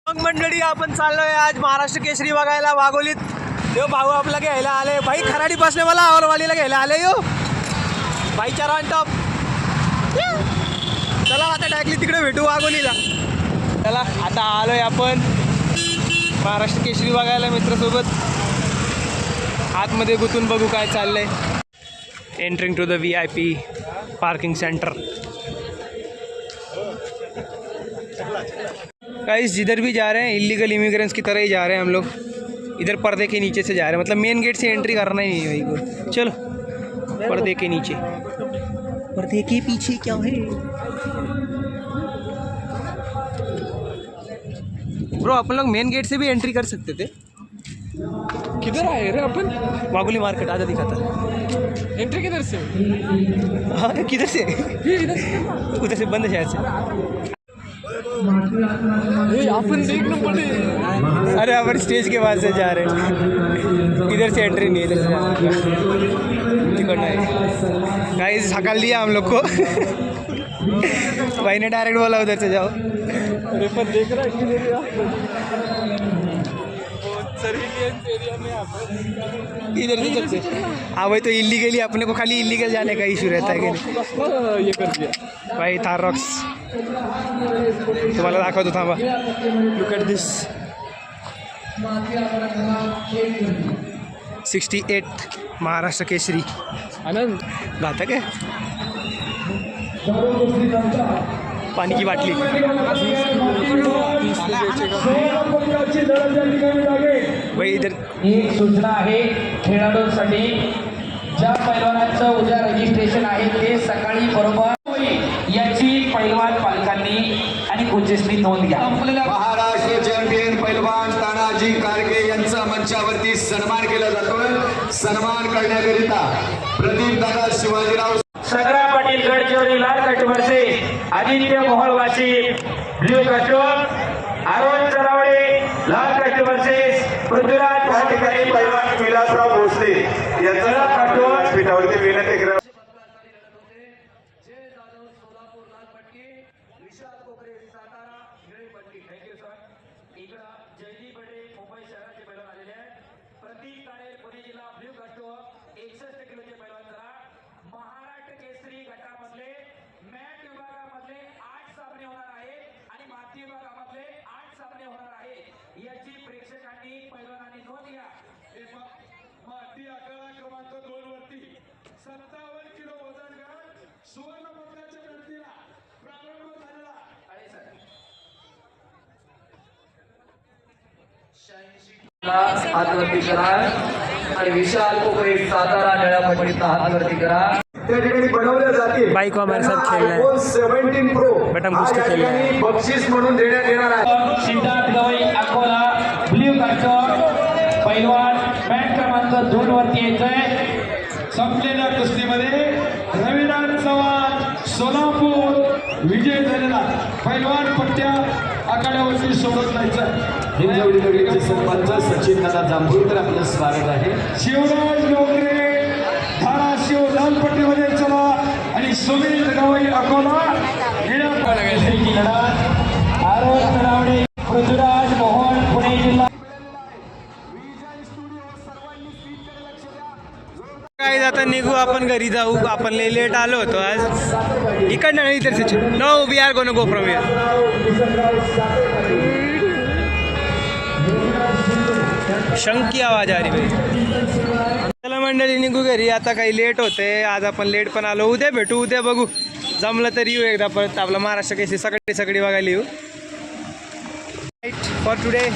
मग मंडळी आपण चाललोय आज महाराष्ट्र केसरी बघायला वाघोलीत. यो भाऊ आपला घ्यायला आले भाई, खराडी बसले मला आवरवालीला घ्यायला आले यो भाई. चार ऑन टॉप. चला आता डायरेक्टली तिकडे भेटू वाघोलीला. चला आता आलोय आपण महाराष्ट्र केसरी बघायला मित्रासोबत. आतमध्ये गुंतून बघू काय चाललंय. Entering to the VIP parking centre. Guys जिधर भी जा रहे हैं इलीगल इमिग्रेंट्स की तरह ही जा रहे हैं हम लोग. इधर पर्दे के नीचे से जा रहे हैं, मतलब मेन गेट से एंट्री करना ही नहीं है भाई को. चलो पर्दे के नीचे, पर्दे के पीछे क्या है ब्रो. अपन लोग मेन गेट से भी एंट्री कर सकते थे. किधर आए रे अपन? वाघोली मार्केट आधा दिखा था. एंट्री किधर से? हाँ किधर से? इधर से. उधर से बंद है शायद से. अपन देखना पड़े. अरे अपन स्टेज के पास से जा रहे हैं, इधर से एंट्री नहीं है, इधर से टिकट है. गाइस हकल दिया हम लोग को. भाई ने डायरेक्ट बोला उधर से जाओ. अरे पर देख रहा है सर्विलियंस एरिया में इधर से चलते. हाँ भाई तो इलीगली अपने को खाली इलीगल जाने का इशू रहता है कि नहीं. ये कर दिया भाई थार रॉक्स तुम्हाला दाखवतो थांबा. लुक ॲट दिस. 68 महाराष्ट्र केसरी. आनंद घातक है. पानी की बाटली. भाई इधर एक सूचना आहे खेळाडूंसाठी. ज्या पैलवानांचं उद्या रजिस्ट्रेशन आहे ते सकाळी बरोबर याची पैलवान पालकांनी आणि कोचेसनी नोंद घ्या. महाराष्ट्र चॅम्पियन पैलवान तानाजी कारगे यांचा मंचावरती सन्मान केला जातोय. सन्मान करण्याकरिता प्रदीप दादा शिवाजीराव, सगरा पाटील गडचिरोली लाल कटवरचे, आदित्य मोहळवाची ब्ल्यू कटवर, अरुण चरावडे लाल कटवरचे, पृथ्वीराज भाटकरी पैलवान विलासराव भोसले यांचा कटवर पीठावरती विनंती करा. महाराष्ट्र केसरी गटामधले मॅट विभागामधले 8 सामने होणार आहेत आणि माती विभागामधले 8 सामने होणार आहेत. याची प्रेक्षकांनी पैलवानांनी नोंद घ्या. माती आखाडा क्रमांक 2 वरती 57 किलो वजन गट सुवर्ण पदकाच्या लढतीला प्रारंभ झालेला अरे सर हातवरती करा आणि विशाल कोकरे सातारा निळ्या पट्टीचा हातवरती करा. त्या ठिकाणी बनवल्या जातील. बाईक को हमारे साथ खेलना है. 17 प्रो बट हम कुछ खेलना है. बक्षीस म्हणून देण्यात येणार आहे. सिद्धार्थ गवई अकोला ब्ल्यू कटवर पैलवान मॅट क्रमांक 2 वरती येतोय. संपलेल्या कुस्तीमध्ये रविराज चव्हाण सोलापूर विजय झालेला. पैलवान पट्ट्या आखाड्यावरती सोडत जायचं. हिंजवडी नगरीचे सरपंच सचिन दादा जांभूळकर आपलं स्वागत आहे. शिवराज नोकरे धाराशिव लालपट्टीमध्ये चला आणि सुनील गवई अकोला अरुण चरावडे पृथ्वीराज मोहन पुणे जिल्हा. काय आता निघू आपण घरी जाऊ. आपण लय लेट आलो होतो आज. इकडनं नाही इधर से. No we are gonna go from here. शंकी आवाज आ रही भाई. चला मंडळी निघू घरी आता. काही लेट होते आज. आपण लेट पण आलो. उद्या भेटू. उद्या बघू जमलं तर येऊ एकदा परत. आपला महाराष्ट्र केसरी सगळी बघायला येऊ. For today